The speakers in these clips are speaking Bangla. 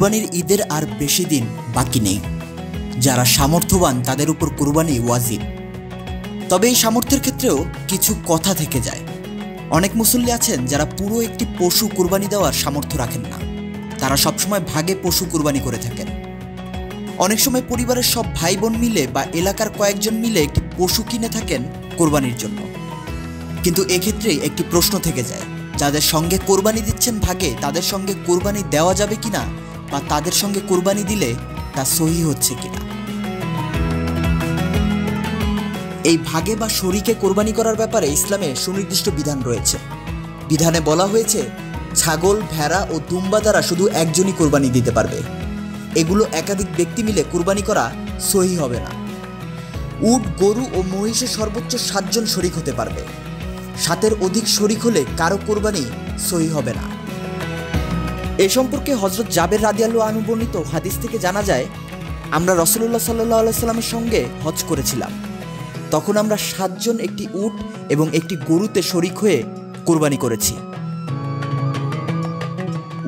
কুরবানির ঈদের আর বেশি দিন বাকি নেই। যারা সামর্থ্যবান তাদের উপর কুরবানি ওয়াজিব। তবে এই সামর্থ্যের ক্ষেত্রেও কিছু কথা থেকে যায়। অনেক মুসল্লি আছেন যারা পুরো একটি পশু কুরবানি দেওয়ার সামর্থ্য রাখেন না। তারা সবসময় ভাগে পশু কুরবানি করে থাকেন। অনেক সময় পরিবারের সব ভাই বোন মিলে বা এলাকার কয়েকজন মিলে একটি পশু কিনে থাকেন কোরবানির জন্য। কিন্তু এক্ষেত্রেই একটি প্রশ্ন থেকে যায়, যাদের সঙ্গে কোরবানি দিচ্ছেন ভাগে তাদের সঙ্গে কোরবানি দেওয়া যাবে কিনা, বা তাদের সঙ্গে কোরবানি দিলে তা সহি হচ্ছে কিনা। এই ভাগে বা শরীকে কোরবানি করার ব্যাপারে ইসলামে সুনির্দিষ্ট বিধান রয়েছে। বিধানে বলা হয়েছে, ছাগল, ভেড়া ও দুম্বা দ্বারা শুধু একজনই কোরবানি দিতে পারবে। এগুলো একাধিক ব্যক্তি মিলে কোরবানি করা সহি হবে না। উট, গরু ও মহিষে সর্বোচ্চ 7 জন শরিক হতে পারবে। 7-এর অধিক শরিক হলে কারো কোরবানি সহি হবে না। এ সম্পর্কে হযরত জাবের রাদিয়াল্লাহু আনহু বর্ণিত হাদিস থেকে জানা যায়, আমরা রাসূলুল্লাহ সাল্লাল্লাহু আলাইহি সাল্লামের সঙ্গে হজ করেছিলাম। তখন আমরা 7 জন একটি উট এবং একটি গরুতে শরিক হয়ে কোরবানি করেছি।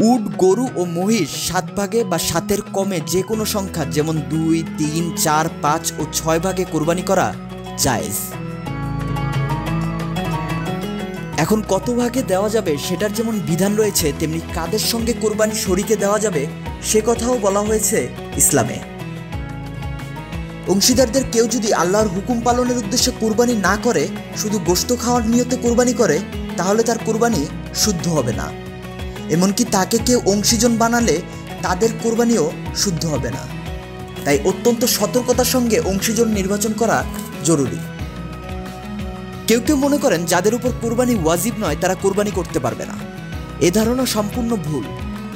উট, গরু ও মহিষ 7 ভাগে বা 7-এর কমে যে কোনো সংখ্যা, যেমন 2, 3, 4, 5 ও 6 ভাগে কোরবানি করা জায়েজ। এখন কত ভাগে দেওয়া যাবে সেটার যেমন বিধান রয়েছে, তেমনি কাদের সঙ্গে কোরবানি শরীকে দেওয়া যাবে সে কথাও বলা হয়েছে ইসলামে। অংশীদারদের কেউ যদি আল্লাহর হুকুম পালনের উদ্দেশ্যে কোরবানি না করে, শুধু গোশত খাওয়ার নিয়তে কোরবানি করে, তাহলে তার কোরবানি শুদ্ধ হবে না। এমনকি তাকে কেউ অংশীজন বানালে তাদের কোরবানিও শুদ্ধ হবে না। তাই অত্যন্ত সতর্কতার সঙ্গে অংশীজন নির্বাচন করা জরুরি। কেউ কেউ মনে করেন যাদের উপর কোরবানি ওয়াজিব নয় তারা কোরবানি করতে পারবে না। এ ধারণা সম্পূর্ণ ভুল,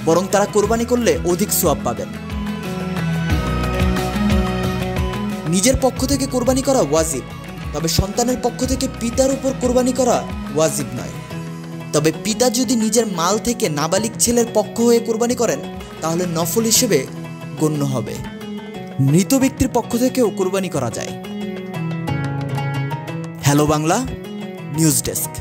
বরং তারা কোরবানি করলে অধিক সওয়াব পাবেন। নিজের পক্ষ থেকে কোরবানি করা ওয়াজিব, তবে সন্তানের পক্ষ থেকে পিতার উপর কোরবানি করা ওয়াজিব নয়। তবে পিতা যদি নিজের মাল থেকে নাবালিগ ছেলের পক্ষ হয়ে কোরবানি করেন তাহলে নফল হিসেবে গণ্য হবে। মৃত ব্যক্তির পক্ষ থেকেও কোরবানি করা যায়। Hello Bangla news desk.